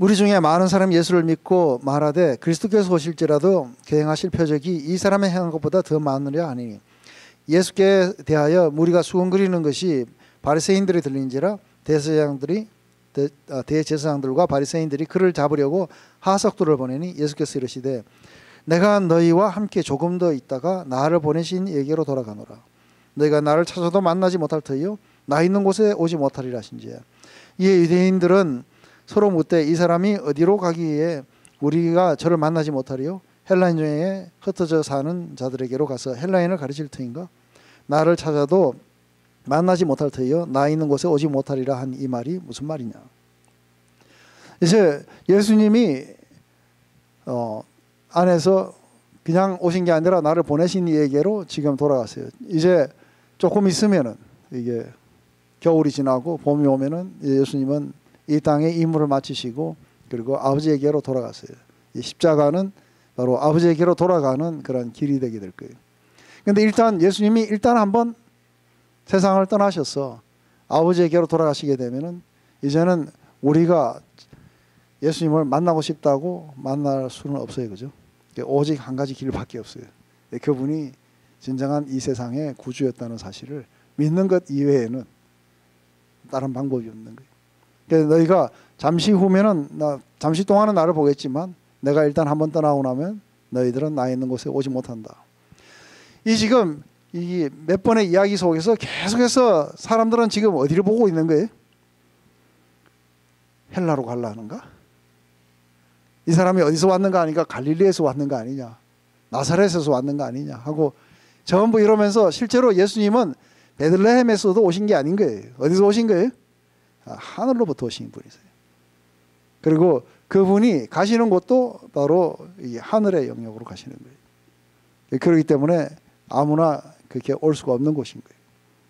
우리 중에 많은 사람이 예수를 믿고 말하되 그리스도께서 오실지라도 그 행하실 표적이 이 사람의 행한 것보다 더 많으려 하니 예수께 대하여 무리가 수군거리는 것이 바리새인들이 들린지라 대제사장들과 바리새인들이 그를 잡으려고 하석도를 보내니 예수께서 이르시되 내가 너희와 함께 조금 더 있다가 나를 보내신 이에게로 돌아가노라. 너희가 나를 찾아도 만나지 못할 터이요 나 있는 곳에 오지 못하리라 하신지라. 이에 유대인들은 서로 묻되 이 사람이 어디로 가기에 우리가 저를 만나지 못하리요? 헬라인 중에 흩어져 사는 자들에게로 가서 헬라인을 가르칠 터인가? 나를 찾아도 만나지 못할 터이요 나 있는 곳에 오지 못하리라 한 이 말이 무슨 말이냐? 이제 예수님이 안에서 그냥 오신 게 아니라 나를 보내신 이에게로 지금 돌아갔어요. 이제 조금 있으면은 이게 겨울이 지나고 봄이 오면은 예수님은 이 땅의 임무를 마치시고 그리고 아버지에게로 돌아갔어요. 이 십자가는 바로 아버지에게로 돌아가는 그런 길이 되게 될 거예요. 근데 일단 예수님이 일단 한번 세상을 떠나셔서 아버지에게로 돌아가시게 되면은 이제는 우리가 예수님을 만나고 싶다고 만날 수는 없어요. 그죠? 오직 한 가지 길밖에 없어요. 그분이 진정한 이 세상의 구주였다는 사실을 믿는 것 이외에는 다른 방법이 없는 거예요. 그래서 너희가 잠시 후면은 잠시 동안은 나를 보겠지만 내가 일단 한번 떠나고 나면 너희들은 나 있는 곳에 오지 못한다. 이 지금 이 몇 번의 이야기 속에서 계속해서 사람들은 지금 어디를 보고 있는 거예요? 헬라로 갈라 하는가? 이 사람이 어디서 왔는가 하니까 갈릴리에서 왔는가 아니냐, 나사렛에서 왔는가 아니냐 하고 전부 이러면서 실제로 예수님은 베들레헴에서도 오신 게 아닌 거예요. 어디서 오신 거예요? 하늘로부터 오신 분이세요. 그리고 그분이 가시는 곳도 바로 이 하늘의 영역으로 가시는 거예요. 그렇기 때문에 아무나 그렇게 올 수가 없는 곳인 거예요.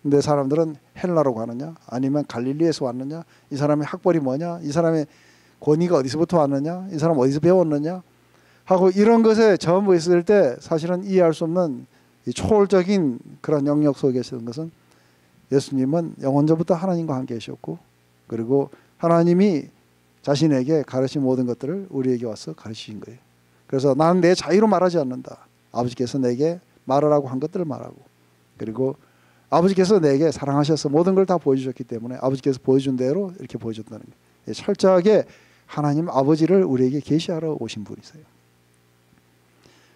근데 사람들은 헬라로 가느냐 아니면 갈릴리에서 왔느냐, 이 사람의 학벌이 뭐냐, 이 사람의 권위가 어디서부터 왔느냐, 이 사람 어디서 배웠느냐 하고 이런 것에 전부 있을 때 사실은 이해할 수 없는 이 초월적인 그런 영역 속에 있는 것은 예수님은 영원전부터 하나님과 함께 계셨고 그리고 하나님이 자신에게 가르친 모든 것들을 우리에게 와서 가르치신 거예요. 그래서 나는 내 자유로 말하지 않는다. 아버지께서 내게 말하라고 한 것들을 말하고 그리고 아버지께서 내게 사랑하셔서 모든 걸 다 보여주셨기 때문에 아버지께서 보여준 대로 이렇게 보여줬다는 거예요. 철저하게 하나님 아버지를 우리에게 계시하러 오신 분이세요.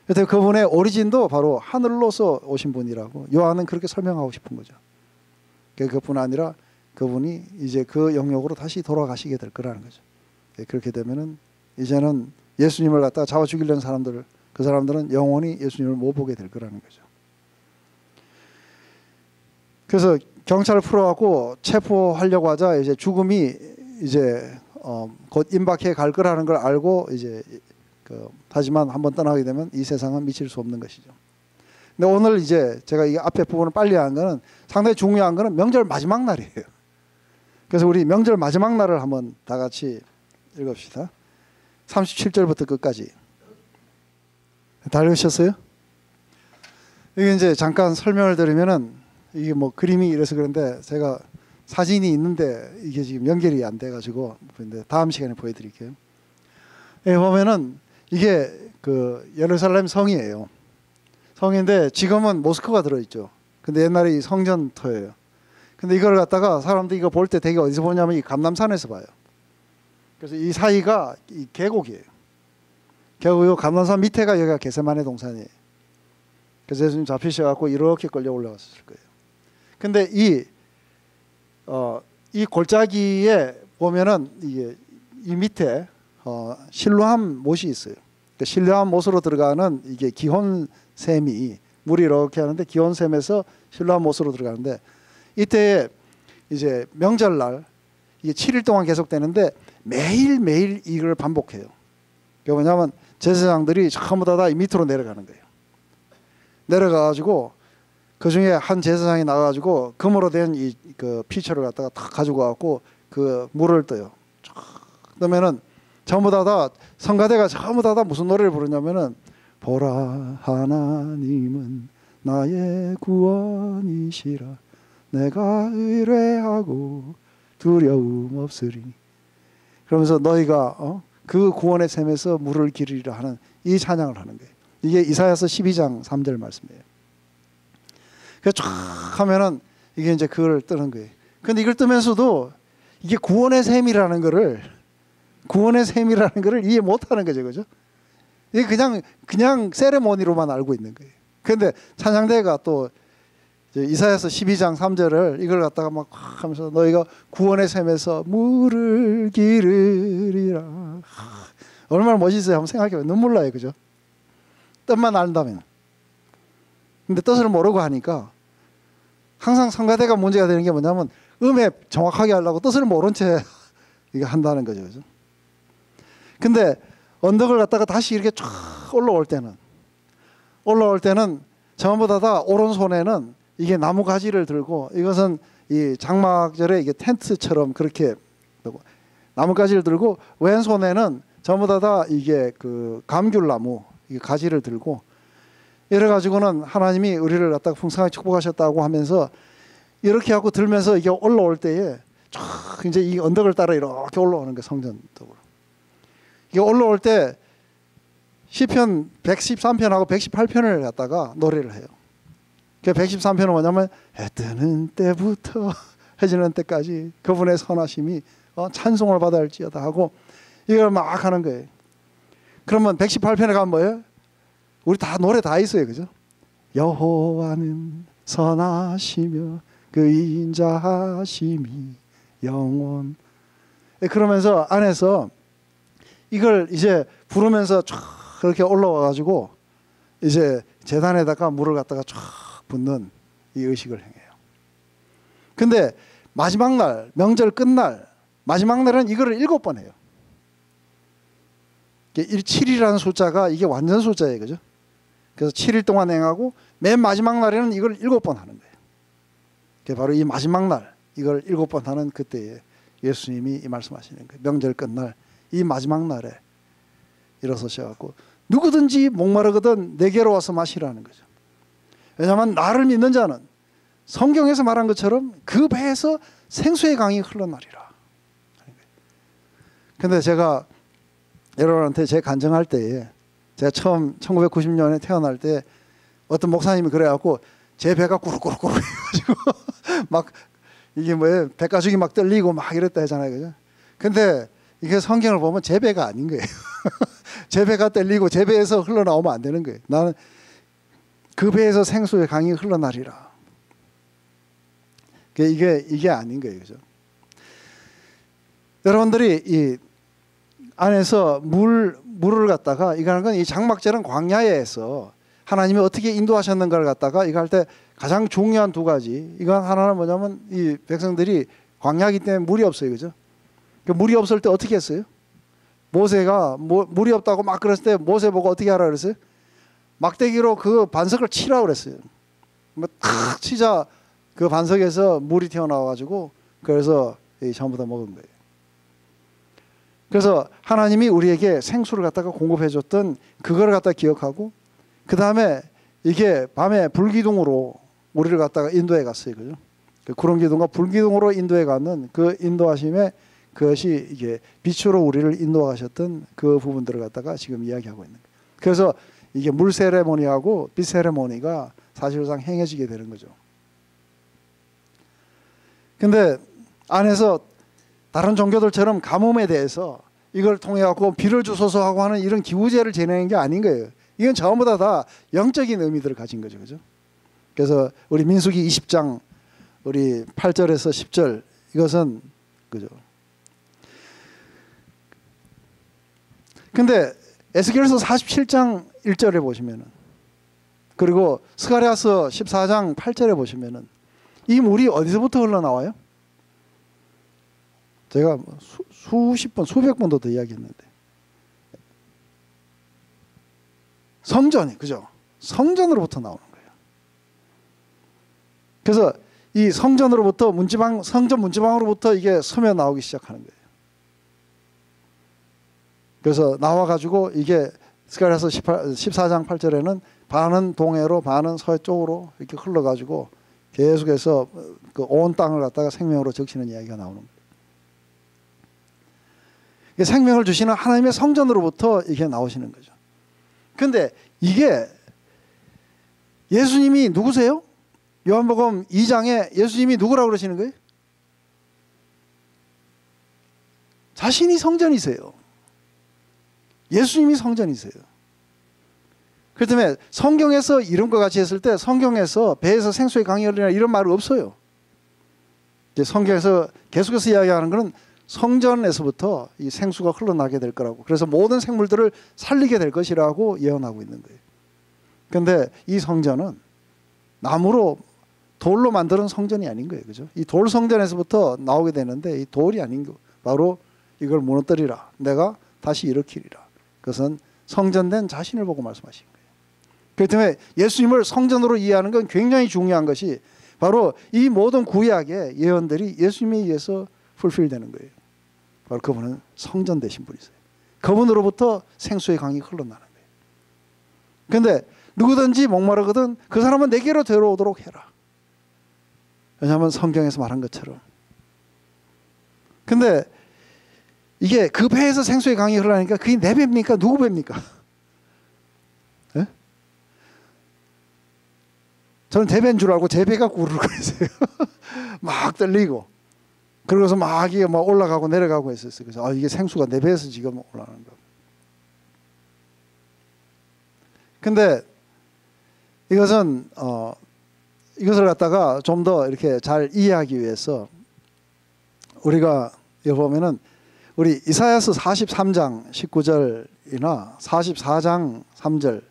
그래서 그분의 오리진도 바로 하늘로서 오신 분이라고 요한은 그렇게 설명하고 싶은 거죠. 그뿐 아니라 그분이 이제 그 영역으로 다시 돌아가시게 될 거라는 거죠. 그렇게 되면은 이제는 예수님을 갖다가 잡아 죽이려는 사람들, 그 사람들은 영원히 예수님을 못 보게 될 거라는 거죠. 그래서 경찰을 풀어갖고 체포하려고 하자 이제 죽음이 이제 곧 임박해 갈 거라는 걸 알고 이제 하지만 한번 떠나게 되면 이 세상은 미칠 수 없는 것이죠. 근데 오늘 이제 제가 이 앞에 부분을 빨리 한 거는 상당히 중요한 거는 명절 마지막 날이에요. 그래서 우리 명절 마지막 날을 한번 다 같이 읽읍시다. 37절부터 끝까지. 다 읽으셨어요? 이게 이제 잠깐 설명을 드리면은 이게 뭐 그림이 이래서 그런데 제가 사진이 있는데 이게 지금 연결이 안 돼가지고 다음 시간에 보여드릴게요. 여기 보면은 이게 그 예루살렘 성이에요. 성인데 지금은 모스크가 들어있죠. 근데 옛날에 이 성전터예요. 근데 이걸 갖다가 사람들이 이거 볼 때 되게 어디서 보냐면 이 감람산에서 봐요. 그래서 이 사이가 이 계곡이에요. 계곡이고 감람산 밑에가 여기가 겟세마네 동산이에요. 그래서 예수님 잡히셔갖고 이렇게 끌려 올라갔을 거예요. 근데 이 골짜기에 보면은 이게 이 밑에 실로암 못이 있어요. 그러니까 실로암 못으로 들어가는 이게 기혼샘이 물이 이렇게 하는데 기혼샘에서 실로암 못으로 들어가는데 이때 이제 명절날 이게 7일 동안 계속되는데 매일매일 이걸 반복해요. 그게 뭐냐면 제사장들이 전부 다 이 밑으로 내려가는 거예요. 내려가가지고 그 중에 한 제사장이 나가가지고 금으로 된 이 그 피처를 갖다가 탁 가지고 와갖고 그 물을 떠요. 그러면은 전부 다 성가대가 전부 다 무슨 노래를 부르냐면은 보라 하나님은 나의 구원이시라 내가 의뢰하고 두려움 없으리. 그러면서 너희가 그 구원의 샘에서 물을 기르리라 하는 이 찬양을 하는 거예요. 이게 이사야서 12장 3절 말씀이에요. 그 쫙 하면은 이게 이제 그걸 뜨는 거예요. 근데 이걸 뜨면서도 이게 구원의 샘이라는 거를 이해 못 하는 거죠. 그죠? 이게 그냥 세레모니로만 알고 있는 거예요. 근데 찬양대가 또 이사야서 12장 3절을 이걸 갖다가 막 하면서 너희가 구원의 샘에서 물을 기르리라. 얼마나 멋있어요. 한번 생각해봐요. 눈물 나요. 그죠? 뜻만 안다면. 근데 뜻을 모르고 하니까 항상 성가대가 문제가 되는 게 뭐냐면 음에 정확하게 하려고 뜻을 모른 채 이게 한다는 거죠. 그죠? 근데 언덕을 갖다가 다시 이렇게 쫙 올라올 때는 전부 다 오른손에는 이게 나무 가지를 들고, 이것은 이 장막절에 이게 텐트처럼 그렇게 나무 가지를 들고, 왼손에는 전부 다 이게 그 감귤나무 이 가지를 들고, 이래 가지고는 하나님이 우리를 갖다가 풍성하게 축복하셨다고 하면서 이렇게 하고 들면서 이게 올라올 때에 쫙 이제 이 언덕을 따라 이렇게 올라오는 게 성전적으로. 이게 올라올 때 시편 113편하고 118편을 갖다가 노래를 해요. 그 113편은 뭐냐면 해 뜨는 때부터 해지는 때까지 그분의 선하심이 찬송을 받아야 할지어다 하고 이걸 막 하는 거예요. 그러면 118편에 가면 뭐예요? 우리 다 노래 다 있어요. 그죠? 여호와는 선하시며 그 인자하심이 영원. 그러면서 안에서 이걸 이제 부르면서 쫙 그렇게 올라와 가지고 이제 제단에다가 물을 갖다가 쫙 붓는 이 의식을 행해요. 근데 마지막 날, 명절 끝날 마지막 날은 이거를 7번 해요. 7이라는 숫자가 이게 완전 숫자예요. 그죠? 그래서 7일 동안 행하고 맨 마지막 날에는 이걸 7번 하는 거예요. 그게 바로 이 마지막 날 이걸 7번 하는 그때에 예수님이 이 말씀하시는 거예요. 명절 끝날 이 마지막 날에 일어서셔갖고 누구든지 목마르거든 내게로 와서 마시라는 거죠. 왜냐하면 나를 믿는 자는 성경에서 말한 것처럼 그 배에서 생수의 강이 흘러나리라. 근데 제가 여러분한테 제 간증할 때에 제가 처음 1990년에 태어날 때 어떤 목사님이 그래갖고 제 배가 꾸룩꾸룩꾸룩 해가지고 막 이게 뭐예요? 배가죽이 막 떨리고 막 이랬다 하잖아요. 그죠? 근데 이게 성경을 보면 제 배가 아닌 거예요. 제 배가 떨리고 제 배에서 흘러나오면 안 되는 거예요. 나는 그 배에서 생수의 강이 흘러나리라. 이게 아닌 거예요. 그죠? 여러분들이 이 안에서 물을 갖다가 이거는 건 이 장막절은 광야에서 하나님이 어떻게 인도하셨는가를 갖다가 이거 할 때 가장 중요한 두 가지. 이건 하나는 뭐냐면 이 백성들이 광야이기 때문에 물이 없어요. 그죠? 물이 없을 때 어떻게 했어요? 모세가 물이 없다고 막 그랬을 때 모세 보고 어떻게 하라 그랬어요? 막대기로 그 반석을 치라고 그랬어요. 탁 치자 그 반석에서 물이 튀어나와가지고 그래서 전부 다 먹은 거예요. 그래서 하나님이 우리에게 생수를 갖다가 공급해줬던 그걸 갖다 기억하고 그 다음에 이게 밤에 불기둥으로 우리를 갖다가 인도해 갔어요. 그죠? 그 구름 기둥과 불기둥으로 인도해 가는 그 인도하심에 그것이 이게 빛으로 우리를 인도하셨던 그 부분들을 갖다가 지금 이야기하고 있는 거예요. 그래서 이게 물 세레모니하고 빛 세레모니가 사실상 행해지게 되는 거죠. 근데 안에서 다른 종교들처럼 가뭄에 대해서 이걸 통해 갖고 비를 주소서 하고 하는 이런 기우제를 지내는 게 아닌 거예요. 이건 전부 다 영적인 의미들을 가진 거죠. 그죠? 그래서 우리 민수기 20장 우리 8절에서 10절 이것은 그죠? 근데 에스겔서 47장 1절에 보시면은 그리고 스가랴서 14장 8절에 보시면은 이 물이 어디서부터 흘러나와요? 제가 수십 번, 수백 번도 더 이야기했는데 성전이 그죠? 성전으로부터 나오는 거예요. 그래서 이 성전으로부터 성전 문지방으로부터 이게 서며 나오기 시작하는 거예요. 그래서 나와가지고 이게 스가랴서 14장 8절에는 반은 동해로 반은 서쪽으로 이렇게 흘러가지고 계속해서 그 온 땅을 갖다가 생명으로 적시는 이야기가 나오는 거예요. 생명을 주시는 하나님의 성전으로부터 이게 나오시는 거죠. 근데 이게 예수님이 누구세요? 요한복음 2장에 예수님이 누구라고 그러시는 거예요? 자신이 성전이세요. 예수님이 성전이세요. 그렇기 때문에 성경에서 이름과 같이 했을 때 성경에서 배에서 생수의 강이 흐르리라 이런 말은 없어요. 성경에서 계속해서 이야기하는 것은 성전에서부터 이 생수가 흘러나게 될 거라고, 그래서 모든 생물들을 살리게 될 것이라고 예언하고 있는 거예요. 그런데 이 성전은 나무로 돌로 만드는 성전이 아닌 거예요. 그죠? 이 돌 성전에서부터 나오게 되는데 이 돌이 아닌 거, 바로 이걸 무너뜨리라 내가 다시 일으키리라. 그것은 성전된 자신을 보고 말씀하신 거예요. 그렇기 때문에 예수님을 성전으로 이해하는 건 굉장히 중요한 것이 바로 이 모든 구약의 예언들이 예수님에 의해서 풀필되는 거예요. 바로 그분은 성전 되신 분이세요. 그분으로부터 생수의 강이 흘러나는 거예요. 그런데 누구든지 목마르거든 그 사람은 내게로 데려오도록 해라. 왜냐하면 성경에서 말한 것처럼. 근데 이게 그 배에서 생수의 강이 흘러나니까 그게 내 배입니까? 누구 배입니까? 네? 저는 제 배인 줄 알고 제 배가 구르르거렸어요. 막 떨리고. 그러고서 막 이게 막 올라가고 내려가고 했었어요. 그래서 이게 생수가 내 배에서 지금 올라가는 거. 근데 이것은 이것을 갖다가 좀 더 이렇게 잘 이해하기 위해서 우리가 여기 보면은 우리 이사야서 43장 19절이나 44장 3절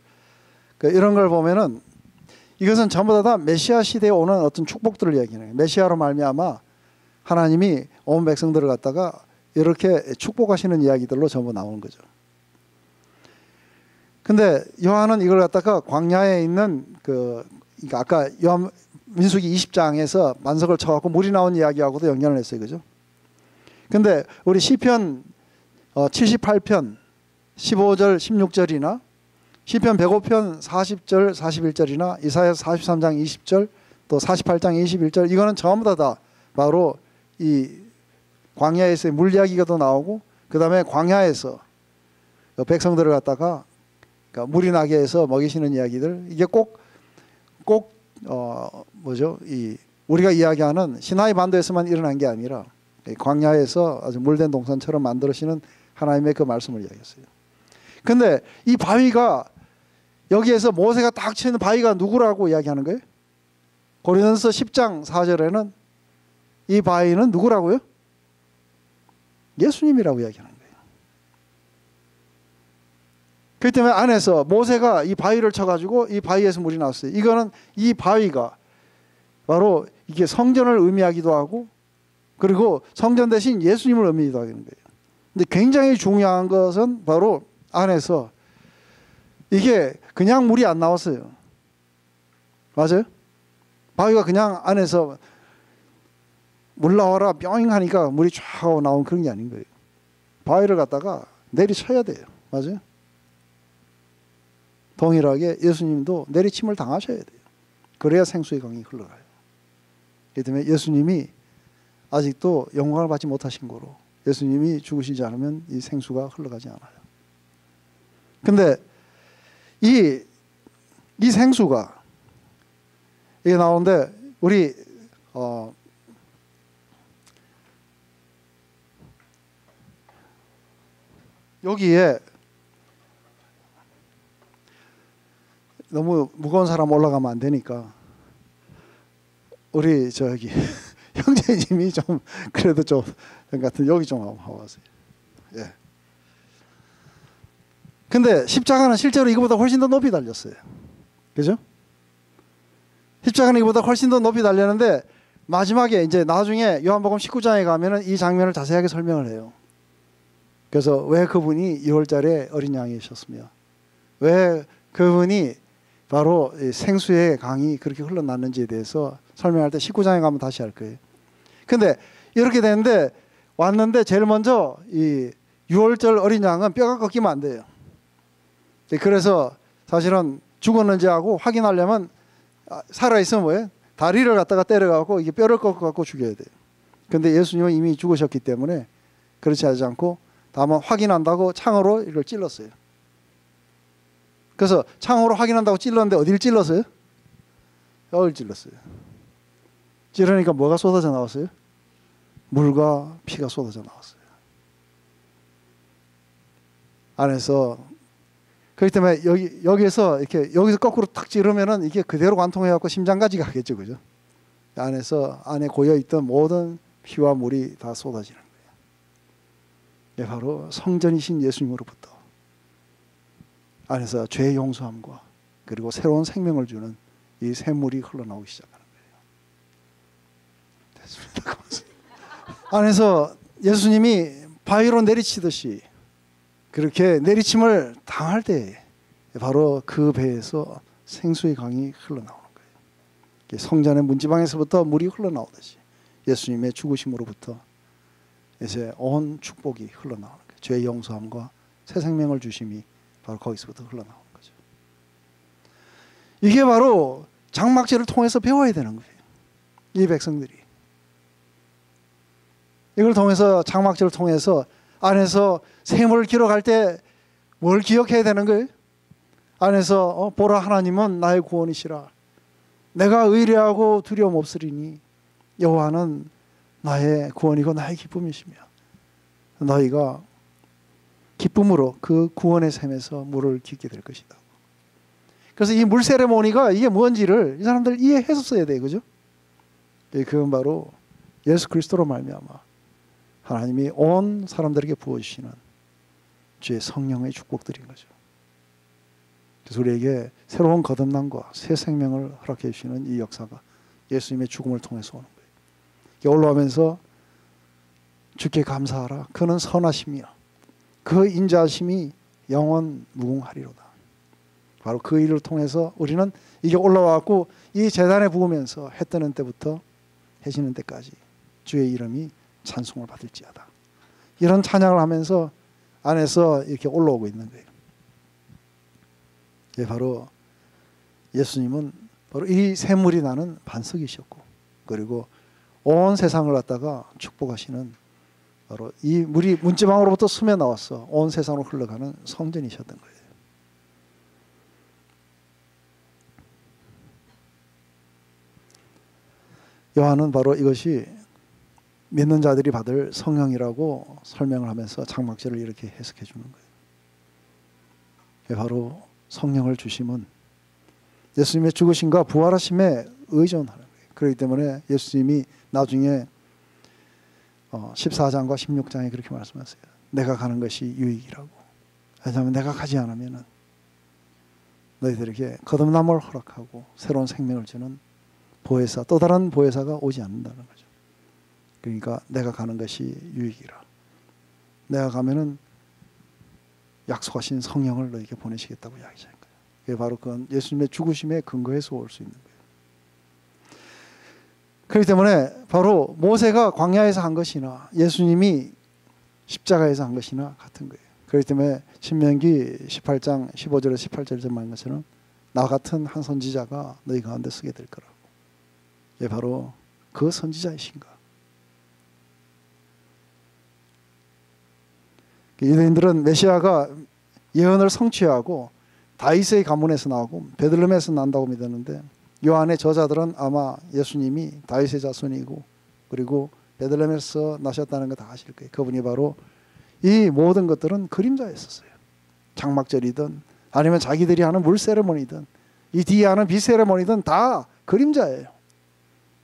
이런 걸 보면은 이것은 전부 다 메시아 시대에 오는 어떤 축복들을 이야기하는 거예요. 메시아로 말미암아 하나님이 온 백성들을 갖다가 이렇게 축복하시는 이야기들로 전부 나오는 거죠. 근데 요한은 이걸 갖다가 광야에 있는 그러니까 아까 요한 민수기 20장에서 만석을 쳐갖고 물이 나온 이야기하고도 연결을 했어요. 그죠? 근데 우리 시편 78편 15절 16절이나 시편 105편 40절 41절이나 이사야서 43장 20절 또 48장 21절 이거는 전부 다 바로 이 광야에서의 물 이야기가 또 나오고 그 다음에 광야에서 백성들을 갖다가 그러니까 물이 나게 해서 먹이시는 이야기들 이게 꼭 뭐죠? 이 우리가 이야기하는 시나이 반도에서만 일어난 게 아니라 광야에서 아주 물된 동산처럼 만들으시는 하나님의 그 말씀을 이야기했어요. 근데 이 바위가 여기에서 모세가 딱 치는 바위가 누구라고 이야기하는 거예요? 고린도서 10장 4절에는 이 바위는 누구라고요? 예수님이라고 이야기하는 거예요. 그렇기 때문에 안에서 모세가 이 바위를 쳐가지고 이 바위에서 물이 나왔어요. 이거는 이 바위가 바로 이게 성전을 의미하기도 하고 그리고 성전 대신 예수님을 의미하기도 하는 거예요. 근데 굉장히 중요한 것은 바로 안에서 이게 그냥 물이 안 나왔어요. 맞아요? 바위가 그냥 안에서 물 나와라 뿅 하니까 물이 쫙 하고 나온 그런 게 아닌 거예요. 바위를 갖다가 내리쳐야 돼요. 맞아요? 동일하게 예수님도 내리침을 당하셔야 돼요. 그래야 생수의 강이 흘러가요. 그렇기 때문에 예수님이 아직도 영광을 받지 못하신 거로 예수님이 죽으시지 않으면 이 생수가 흘러가지 않아요. 근데 이 생수가 이게 나오는데 우리 여기에 너무 무거운 사람 올라가면 안 되니까 우리 저기 형제님이 좀 그래도 좀 같은 여기 좀 와보세요. 예. 근데 십자가는 실제로 이거보다 훨씬 더 높이 달렸어요. 그죠? 십자가는 이거보다 훨씬 더 높이 달렸는데 마지막에 이제 나중에 요한복음 19장에 가면은 이 장면을 자세하게 설명을 해요. 그래서 왜 그분이 2월달에 어린 양이셨으며 왜 그분이 바로 생수의 강이 그렇게 흘러났는지에 대해서 설명할 때 19장에 가면 다시 할 거예요. 근데 이렇게 되는데 왔는데 제일 먼저 이 6월절 어린 양은 뼈가 꺾이면 안 돼요. 그래서 사실은 죽었는지 하고 확인하려면 살아있으면 뭐예요? 다리를 갖다가 때려갖고 이게 뼈를 꺾어갖고 죽여야 돼요. 근데 예수님은 이미 죽으셨기 때문에 그렇지 하지 않고 다만 확인한다고 창으로 이걸 찔렀어요. 그래서 창으로 확인한다고 찔렀는데 어디를 찔렀어요? 뼈를 찔렀어요. 찌르니까 뭐가 쏟아져 나왔어요? 물과 피가 쏟아져 나왔어요. 안에서. 그렇기 때문에 여기서 이렇게 여기서 거꾸로 탁 찌르면은 이게 그대로 관통해갖고 심장까지 가겠죠, 그죠? 안에 고여 있던 모든 피와 물이 다 쏟아지는 거예요. 이게 바로 성전이신 예수님으로부터 안에서 죄의 용서함과 그리고 새로운 생명을 주는 이 샘물이 흘러나오기 시작하는 거예요. 됐습니다. 고맙습니다. 안에서 예수님이 바위로 내리치듯이 그렇게 내리침을 당할 때 바로 그 배에서 생수의 강이 흘러나오는 거예요. 성전의 문지방에서부터 물이 흘러나오듯이 예수님의 죽으심으로부터 이제 온 축복이 흘러나오는 거예요. 죄의 용서함과 새 생명을 주심이 바로 거기서부터 흘러나오는 거죠. 이게 바로 장막제를 통해서 배워야 되는 거예요. 이 백성들이. 이걸 통해서 장막제를 통해서 안에서 샘을 길어갈 때 뭘 기억해야 되는 거예요? 안에서 보라 하나님은 나의 구원이시라. 내가 의뢰하고 두려움 없으리니 여호와는 나의 구원이고 나의 기쁨이시며 너희가 기쁨으로 그 구원의 샘에서 물을 깊게 될 것이다. 그래서 이 물 세레모니가 이게 뭔지를 이 사람들 이해했었어야 돼요. 그죠? 그건 바로 예수 그리스도로 말미암아 하나님이 온 사람들에게 부어주시는 주의 성령의 축복들인 거죠. 그래서 우리에게 새로운 거듭남과 새 생명을 허락해 주시는 이 역사가 예수님의 죽음을 통해서 오는 거예요. 올라오면서 주께 감사하라. 그는 선하시며 그 인자하심이 영원 무궁하리로다. 바로 그 일을 통해서 우리는 이게 올라와갖고 이 제단에 부으면서 해 뜨는 때부터 해 지는 때까지 주의 이름이 찬송을 받을지어다. 이런 찬양을 하면서 안에서 이렇게 올라오고 있는 거예요. 이게 바로 예수님은 바로 이 샘물이 나는 반석이셨고 그리고 온 세상을 갖다가 축복하시는 바로 이 물이 문지방으로부터 스며 나와서 온 세상으로 흘러가는 성전이셨던 거예요. 요한은 바로 이것이 믿는 자들이 받을 성령이라고 설명을 하면서 장막제를 이렇게 해석해 주는 거예요. 바로 성령을 주심은 예수님의 죽으심과 부활하심에 의존하는 거예요. 그렇기 때문에 예수님이 나중에 14장과 16장에 그렇게 말씀하세요. 내가 가는 것이 유익이라고. 왜냐하면 내가 가지 않으면 너희들에게 거듭남을 허락하고 새로운 생명을 주는 보혜사, 또 다른 보혜사가 오지 않는다는 거죠. 그러니까 내가 가는 것이 유익이라. 내가 가면은 약속하신 성령을 너에게 보내시겠다고 이야기하는 거예요. 그게 바로 그건 예수님의 죽으심에 근거해서 올 수 있는 거예요. 그렇기 때문에 바로 모세가 광야에서 한 것이나 예수님이 십자가에서 한 것이나 같은 거예요. 그렇기 때문에 신명기 18장 15절에서 18절에 말한 것처럼 나 같은 한 선지자가 너희 가운데 서게 될 거라고. 이게 바로 그 선지자이신가. 유대인들은 메시아가 예언을 성취하고 다윗의 가문에서 나오고 베들레헴에서 난다고 믿었는데 요한의 저자들은 아마 예수님이 다윗의 자손이고 그리고 베들레헴에서 나셨다는 거 다 아실 거예요. 그분이 바로 이 모든 것들은 그림자였었어요. 장막절이든 아니면 자기들이 하는 물 세레모니든 이 뒤에 하는 비 세레모니든 다 그림자예요.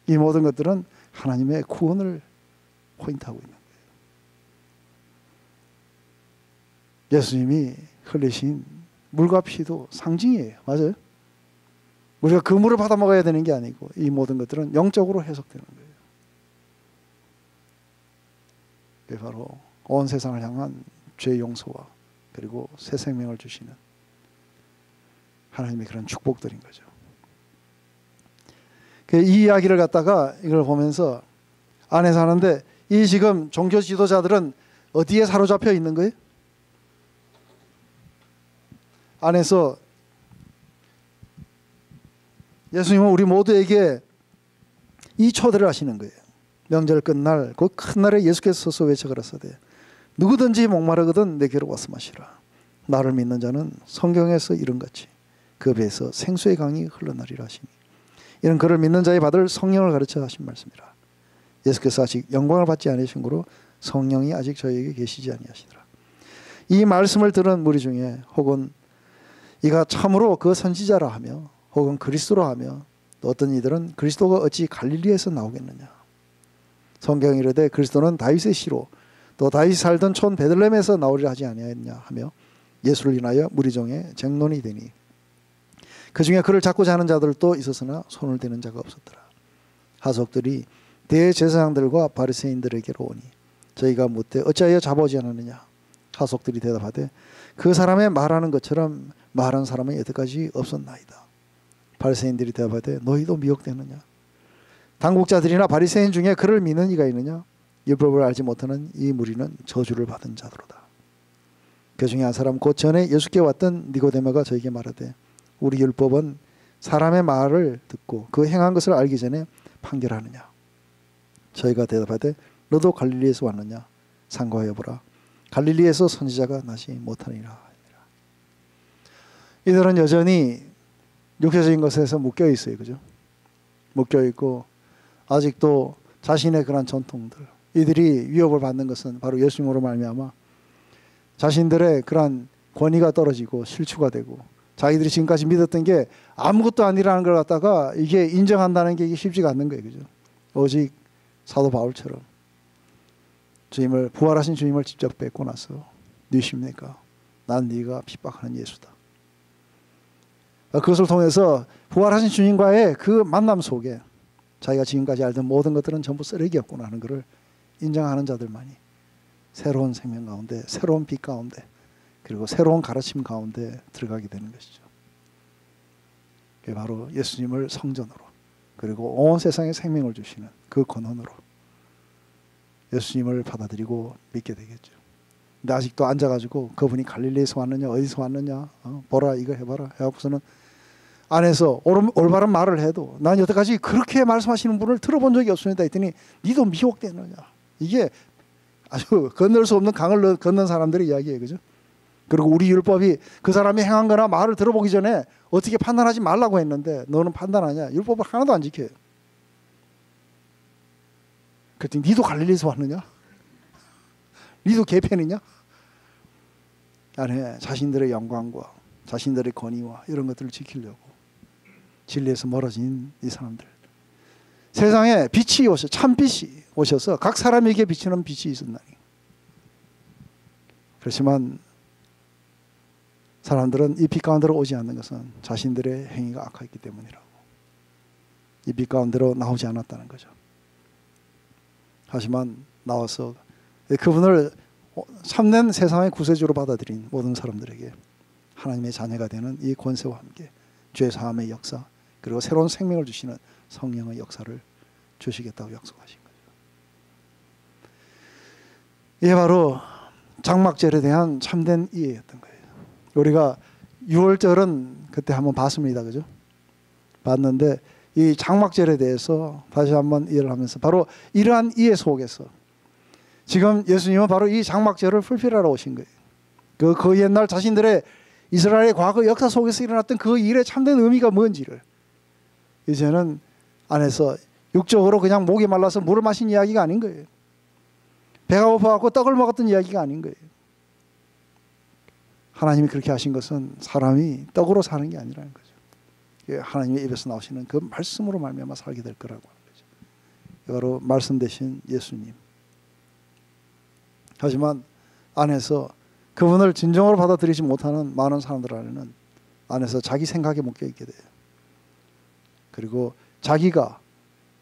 이 모든 것들은 하나님의 구원을 포인트하고 있는 거예요. 예수님이 흘리신 물과 피도 상징이에요. 맞아요? 우리가 그 물을 받아 먹어야 되는 게 아니고 이 모든 것들은 영적으로 해석되는 거예요. 그게 바로 온 세상을 향한 죄 용서와 그리고 새 생명을 주시는 하나님의 그런 축복들인 거죠. 이 이야기를 갖다가 이걸 보면서 안에 사는데 이 지금 종교 지도자들은 어디에 사로잡혀 있는 거예요? 안에서 예수님은 우리 모두에게 이 초대를 하시는 거예요. 명절 끝날 그 큰 날에 예수께서 서서 외쳐 가라사대 누구든지 목마르거든 내게로 와서 마시라. 나를 믿는 자는 성경에서 이른같이 그 배에서 생수의 강이 흘러나리라 하시니, 이는 그를 믿는 자의 받을 성령을 가르쳐 하신 말씀이라. 예수께서 아직 영광을 받지 않으신 거로 성령이 아직 저희에게 계시지 아니하시더라. 이 말씀을 들은 무리 중에 혹은 이가 참으로 그 선지자라 하며 혹은 그리스도라 하며 또 어떤 이들은 그리스도가 어찌 갈릴리에서 나오겠느냐. 성경이 이르되 그리스도는 다윗의 씨로 또 다윗이 살던 촌 베들레헴에서 나오리라 하지 아니하였냐 하며 예수를 인하여 무리 중에 쟁론이 되니, 그 중에 그를 잡고자 하는 자들도 있었으나 손을 대는 자가 없었더라. 하석들이 대제사장들과 바리새인들에게로 오니 저희가 묻되 어찌하여 잡아오지 않았느냐. 하석들이 대답하되 그 사람의 말하는 것처럼 말한 사람은 여태까지 없었나이다. 바리새인들이 대답하되 너희도 미혹되느냐. 당국자들이나 바리새인 중에 그를 믿는 이가 있느냐. 율법을 알지 못하는 이 무리는 저주를 받은 자들로다. 그 중에 한 사람 곧 전에 예수께 왔던 니고데모가 저에게 말하되 우리 율법은 사람의 말을 듣고 그 행한 것을 알기 전에 판결하느냐. 저희가 대답하되 너도 갈릴리에서 왔느냐. 상고하여 보라. 갈릴리에서 선지자가 나지 못하니라. 이들은 여전히 육체적인 것에서 묶여 있어요. 그죠? 묶여 있고 아직도 자신의 그런 전통들, 이들이 위협을 받는 것은 바로 예수님으로 말미암아 자신들의 그런 권위가 떨어지고 실추가 되고 자기들이 지금까지 믿었던 게 아무것도 아니라는 걸 갖다가 이게 인정한다는 게 이게 쉽지가 않는 거예요. 그죠? 오직 사도 바울처럼 주님을, 부활하신 주님을 직접 뵙고 나서 누구십니까? 난 네가 핍박하는 예수다. 그것을 통해서 부활하신 주님과의 그 만남 속에 자기가 지금까지 알던 모든 것들은 전부 쓰레기였구나 하는 것을 인정하는 자들만이 새로운 생명 가운데, 새로운 빛 가운데, 그리고 새로운 가르침 가운데 들어가게 되는 것이죠. 그게 바로 예수님을 성전으로, 그리고 온 세상에 생명을 주시는 그 권한으로 예수님을 받아들이고 믿게 되겠죠. 근데 아직도 앉아가지고 그분이 갈릴리에서 왔느냐, 어디서 왔느냐, 보라, 이거 해봐라 해갖고서는 안에서 올바른 말을 해도 난 여태까지 그렇게 말씀하시는 분을 들어본 적이 없습니다 했더니 니도 미혹되느냐. 이게 아주 건널 수 없는 강을 건넌 사람들의 이야기예요. 그죠? 그리고 우리 율법이 그 사람이 행한 거나 말을 들어보기 전에 어떻게 판단하지 말라고 했는데 너는 판단하냐. 율법을 하나도 안 지켜요. 그랬더니 니도 갈릴리에서 왔느냐? 니도 개편이냐? 아니, 자신들의 영광과 자신들의 권위와 이런 것들을 지키려고 진리에서 멀어진 이 사람들. 세상에 빛이 오셔, 참빛이 오셔서 각 사람에게 비치는 빛이 있었나니. 그렇지만 사람들은 이 빛 가운데로 오지 않는 것은 자신들의 행위가 악하기 때문이라고. 이 빛 가운데로 나오지 않았다는 거죠. 하지만 나와서 그분을 참된 세상의 구세주로 받아들인 모든 사람들에게 하나님의 자녀가 되는 이 권세와 함께 죄 사함의 역사, 그리고 새로운 생명을 주시는 성령의 역사를 주시겠다고 약속하신 거죠. 이게 바로 장막절에 대한 참된 이해였던 거예요. 우리가 6월절은 그때 한번 봤습니다. 그죠? 봤는데 이 장막절에 대해서 다시 한번 이해를 하면서 바로 이러한 이해 속에서 지금 예수님은 바로 이 장막절을 풀필하러 오신 거예요. 그 옛날 자신들의 이스라엘의 과거 역사 속에서 일어났던 그 일의 참된 의미가 뭔지를 이제는 안에서 육적으로 그냥 목이 말라서 물을 마신 이야기가 아닌 거예요. 배가 고파갖고 떡을 먹었던 이야기가 아닌 거예요. 하나님이 그렇게 하신 것은 사람이 떡으로 사는 게 아니라는 거죠. 하나님의 입에서 나오시는 그 말씀으로 말미암아 살게 될 거라고 하는 거죠. 바로 말씀 되신 예수님. 하지만 안에서 그분을 진정으로 받아들이지 못하는 많은 사람들 안에는 안에서 자기 생각에 묶여 있게 돼요. 그리고 자기가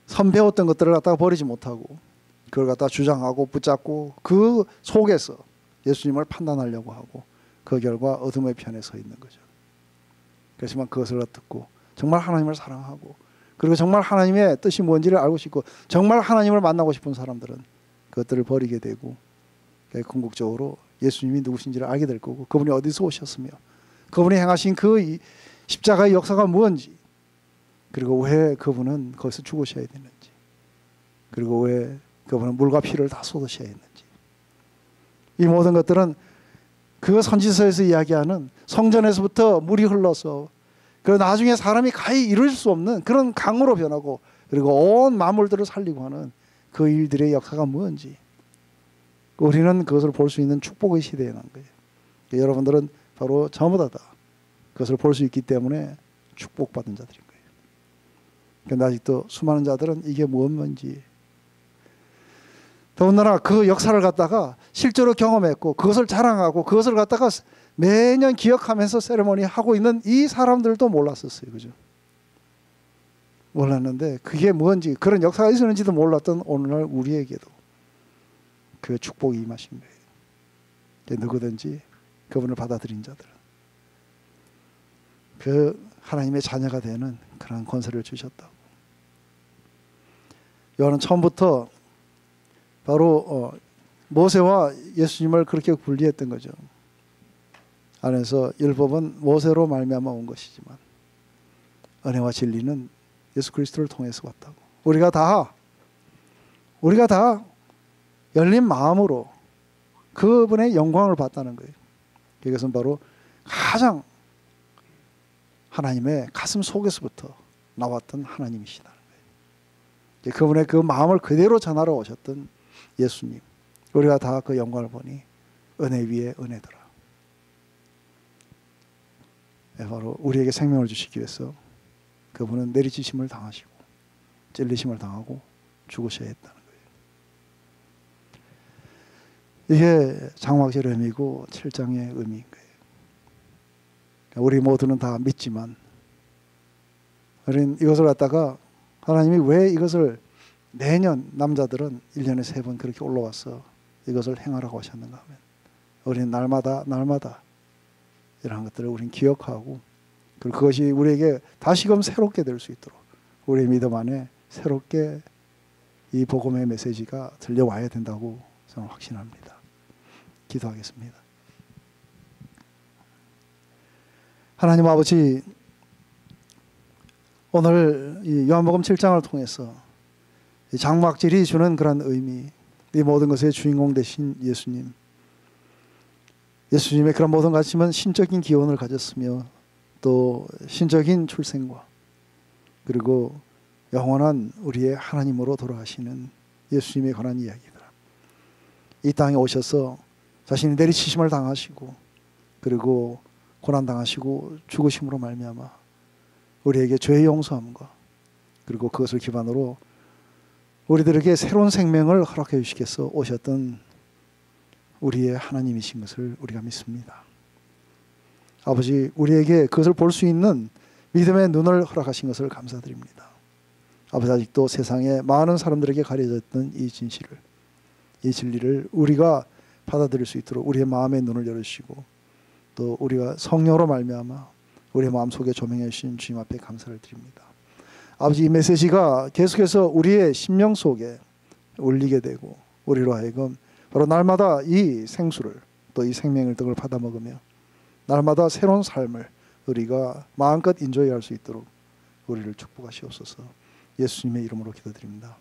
선배웠던 것들을 갖다가 버리지 못하고 그걸 갖다가 주장하고 붙잡고 그 속에서 예수님을 판단하려고 하고 그 결과 어둠의 편에 서 있는 거죠. 그렇지만 그것을 듣고 정말 하나님을 사랑하고 그리고 정말 하나님의 뜻이 뭔지를 알고 싶고 정말 하나님을 만나고 싶은 사람들은 그것들을 버리게 되고 궁극적으로 예수님이 누구신지를 알게 될 거고 그분이 어디서 오셨으며 그분이 행하신 그 십자가의 역사가 뭔지 그리고 왜 그분은 거기서 죽으셔야 되는지 그리고 왜 그분은 물과 피를 다 쏟으셔야 했는지 이 모든 것들은 그 선지서에서 이야기하는 성전에서부터 물이 흘러서 그 나중에 사람이 가히 이룰 수 없는 그런 강으로 변하고 그리고 온 만물들을 살리고 하는 그 일들의 역사가 뭔지 우리는 그것을 볼 수 있는 축복의 시대에 난 거예요. 여러분들은 바로 저보다 다 그것을 볼 수 있기 때문에 축복받은 자들인 거예요. 그런데 아직도 수많은 자들은 이게 뭔지 더군다나 그 역사를 갖다가 실제로 경험했고 그것을 자랑하고 그것을 갖다가 매년 기억하면서 세레모니 하고 있는 이 사람들도 몰랐었어요. 그죠? 몰랐는데 그게 뭔지 그런 역사가 있었는지도 몰랐던 오늘날 우리에게도 그 축복이 임하신 거예요. 누구든지 그분을 받아들인 자들은 그 하나님의 자녀가 되는 그런 권세를 주셨다고. 요한은 처음부터 바로 모세와 예수님을 그렇게 분리했던 거죠. 안에서 율법은 모세로 말미암아 온 것이지만 은혜와 진리는 예수 그리스도를 통해서 왔다고. 우리가 다 열린 마음으로 그분의 영광을 봤다는 거예요. 이것은 바로 가장 하나님의 가슴 속에서부터 나왔던 하나님이시다는 거예요. 그분의 그 마음을 그대로 전하러 오셨던 예수님. 우리가 다 그 영광을 보니 은혜 위에 은혜더라. 바로 우리에게 생명을 주시기 위해서 그분은 내리치심을 당하시고 찔리심을 당하고 죽으셔야 했다는 거예요. 이게 장막절의 의미고 7장의 의미인 거예요. 우리 모두는 다 믿지만 우리는 이것을 갖다가 하나님이 왜 이것을 매년 남자들은 1년에 3번 그렇게 올라와서 이것을 행하라고 하셨는가 하면 우리는 날마다 이러한 것들을 우리는 기억하고 그리고 그것이 우리에게 다시금 새롭게 될 수 있도록 우리의 믿음 안에 새롭게 이 복음의 메시지가 들려와야 된다고 저는 확신합니다. 기도하겠습니다. 하나님 아버지, 오늘 이 요한복음 7장을 통해서 이 장막절이 주는 그런 의미, 이 모든 것의 주인공 되신 예수님, 예수님의 그런 모든 가르침은 신적인 기원을 가졌으며 또 신적인 출생과 그리고 영원한 우리의 하나님으로 돌아가시는 예수님에 관한 이야기들. 이 땅에 오셔서 자신이 내리치심을 당하시고 그리고 고난당하시고 죽으심으로 말미암아 우리에게 죄의 용서함과 그리고 그것을 기반으로 우리들에게 새로운 생명을 허락해 주시겠어 오셨던 우리의 하나님이신 것을 우리가 믿습니다. 아버지, 우리에게 그것을 볼 수 있는 믿음의 눈을 허락하신 것을 감사드립니다. 아버지, 아직도 세상에 많은 사람들에게 가려졌던 이 진실을, 이 진리를 우리가 받아들일 수 있도록 우리의 마음의 눈을 열어주시고 또 우리가 성령으로 말미암아 우리의 마음속에 조명해 주신 주님 앞에 감사를 드립니다. 아버지, 이 메시지가 계속해서 우리의 심령 속에 울리게 되고 우리로 하여금 바로 날마다 이 생수를 또 이 생명을 등을 받아 먹으며 날마다 새로운 삶을 우리가 마음껏 인조해할 수 있도록 우리를 축복하시옵소서. 예수님의 이름으로 기도드립니다.